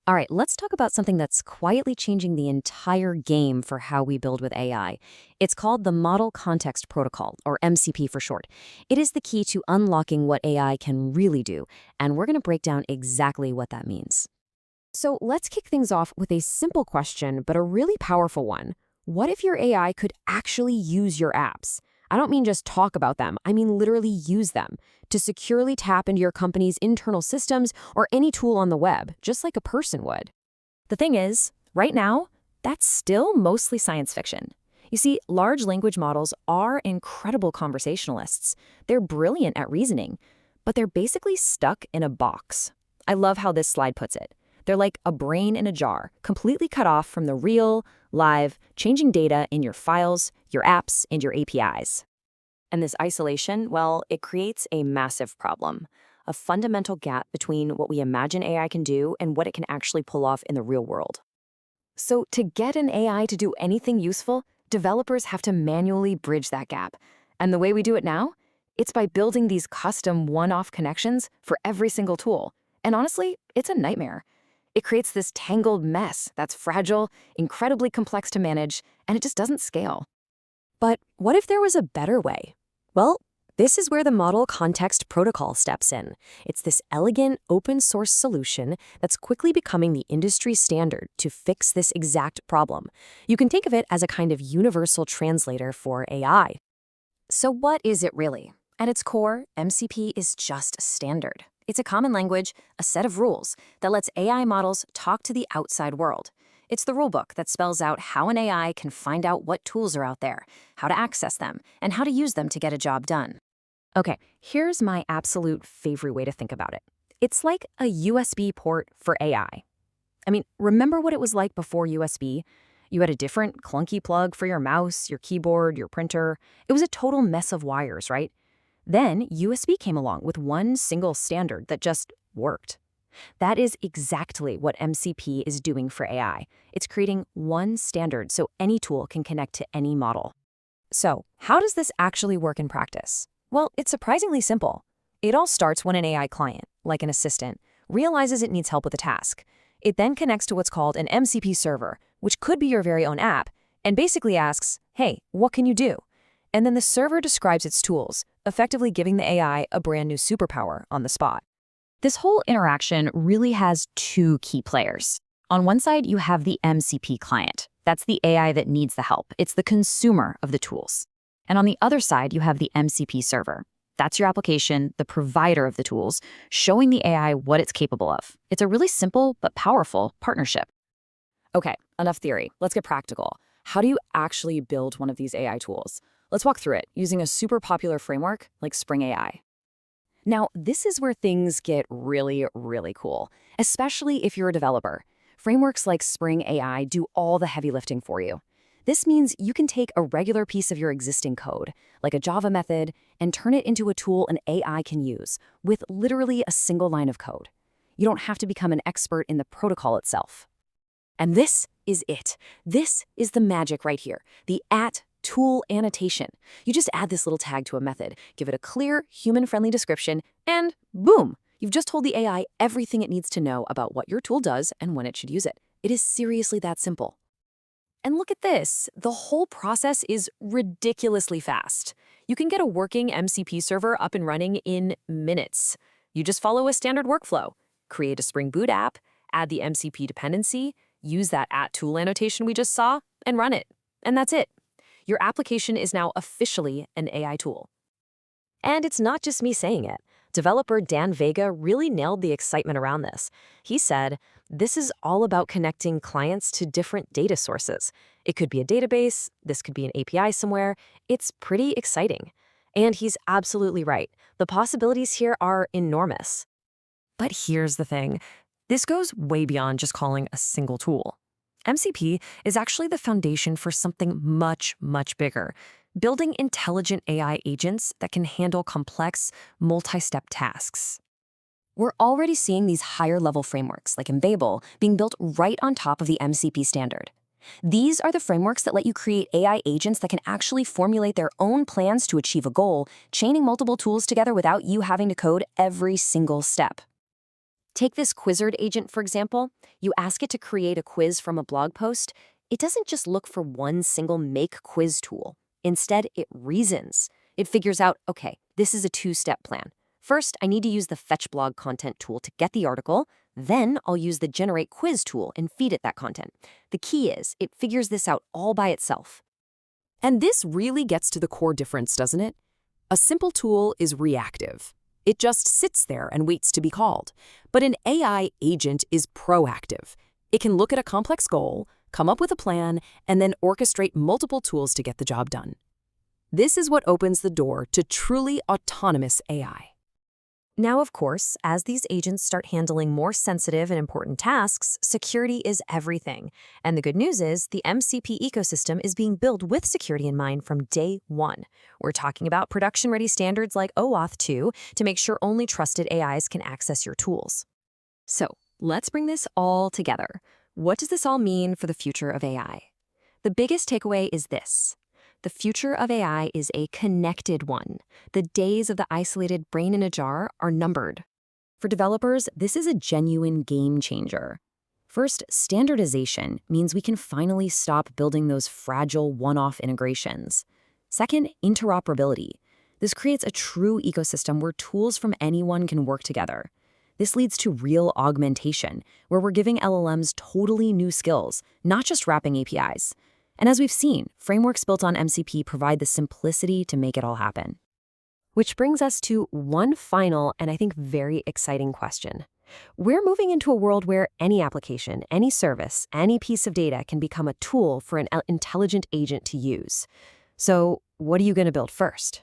All right, let's talk about something that's quietly changing the entire game for how we build with AI. It's called the Model Context Protocol, or MCP for short. It is the key to unlocking what AI can really do, and we're going to break down exactly what that means. So let's kick things off with a simple question, but a really powerful one. What if your AI could actually use your apps? I don't mean just talk about them, I mean literally use them to securely tap into your company's internal systems or any tool on the web, just like a person would. The thing is, right now, that's still mostly science fiction. You see, large language models are incredible conversationalists. They're brilliant at reasoning, but they're basically stuck in a box. I love how this slide puts it. They're like a brain in a jar, completely cut off from the real, live, changing data in your files, your apps, and your APIs. And this isolation, well, it creates a massive problem, a fundamental gap between what we imagine AI can do and what it can actually pull off in the real world. So to get an AI to do anything useful, developers have to manually bridge that gap. And the way we do it now? It's by building these custom one-off connections for every single tool. And honestly, it's a nightmare. It creates this tangled mess that's fragile, incredibly complex to manage, and it just doesn't scale. But what if there was a better way? Well, this is where the Model Context Protocol steps in. It's this elegant, open-source solution that's quickly becoming the industry standard to fix this exact problem. You can think of it as a kind of universal translator for AI. So what is it really? At its core, MCP is just a standard. It's a common language, a set of rules that lets AI models talk to the outside world. It's the rulebook that spells out how an AI can find out what tools are out there, how to access them, and how to use them to get a job done. Okay, here's my absolute favorite way to think about it. It's like a USB port for AI. I mean, remember what it was like before USB? You had a different clunky plug for your mouse, your keyboard, your printer. It was a total mess of wires, right? Then USB came along with one single standard that just worked. That is exactly what MCP is doing for AI. It's creating one standard so any tool can connect to any model. So, how does this actually work in practice? Well, it's surprisingly simple. It all starts when an AI client, like an assistant, realizes it needs help with a task. It then connects to what's called an MCP server, which could be your very own app, and basically asks, hey, what can you do? And then the server describes its tools, effectively giving the AI a brand new superpower on the spot. This whole interaction really has two key players. On one side, you have the MCP client. That's the AI that needs the help. It's the consumer of the tools. And on the other side, you have the MCP server. That's your application, the provider of the tools, showing the AI what it's capable of. It's a really simple but powerful partnership. Okay, enough theory. Let's get practical. How do you actually build one of these AI tools? Let's walk through it using a super popular framework like Spring AI. Now, this is where things get really, really cool, especially if you're a developer. Frameworks like Spring AI do all the heavy lifting for you. This means you can take a regular piece of your existing code, like a Java method, and turn it into a tool an AI can use with literally a single line of code. You don't have to become an expert in the protocol itself. And this is it. This is the magic right here, the @tool annotation. You just add this little tag to a method, give it a clear, human-friendly description, and boom! You've just told the AI everything it needs to know about what your tool does and when it should use it. It is seriously that simple. And look at this. The whole process is ridiculously fast. You can get a working MCP server up and running in minutes. You just follow a standard workflow. Create a Spring Boot app, add the MCP dependency, use that @tool annotation we just saw, and run it. And that's it. Your application is now officially an AI tool. And it's not just me saying it. Developer Dan Vega really nailed the excitement around this. He said, this is all about connecting clients to different data sources. It could be a database, this could be an API somewhere. It's pretty exciting. And he's absolutely right. The possibilities here are enormous. But here's the thing. This goes way beyond just calling a single tool. MCP is actually the foundation for something much, much bigger. Building intelligent AI agents that can handle complex, multi-step tasks. We're already seeing these higher-level frameworks, like in Babel, being built right on top of the MCP standard. These are the frameworks that let you create AI agents that can actually formulate their own plans to achieve a goal, chaining multiple tools together without you having to code every single step. Take this Quizzard agent, for example. You ask it to create a quiz from a blog post. It doesn't just look for one single make quiz tool. Instead, it reasons. It figures out, okay, this is a two-step plan. First, I need to use the fetch blog content tool to get the article. Then I'll use the generate quiz tool and feed it that content. The key is, it figures this out all by itself. And this really gets to the core difference, doesn't it? A simple tool is reactive. It just sits there and waits to be called. But an AI agent is proactive. It can look at a complex goal, come up with a plan, and then orchestrate multiple tools to get the job done. This is what opens the door to truly autonomous AI. Now, of course, as these agents start handling more sensitive and important tasks, security is everything. And the good news is the MCP ecosystem is being built with security in mind from day one. We're talking about production-ready standards like OAuth 2 to make sure only trusted AIs can access your tools. So, let's bring this all together. What does this all mean for the future of AI? The biggest takeaway is this. The future of AI is a connected one. The days of the isolated brain in a jar are numbered. For developers, this is a genuine game changer. First, standardization means we can finally stop building those fragile one-off integrations. Second, interoperability. This creates a true ecosystem where tools from anyone can work together. This leads to real augmentation, where we're giving LLMs totally new skills, not just wrapping APIs. And as we've seen, frameworks built on MCP provide the simplicity to make it all happen. Which brings us to one final and I think very exciting question. We're moving into a world where any application, any service, any piece of data can become a tool for an intelligent agent to use. So what are you going to build first?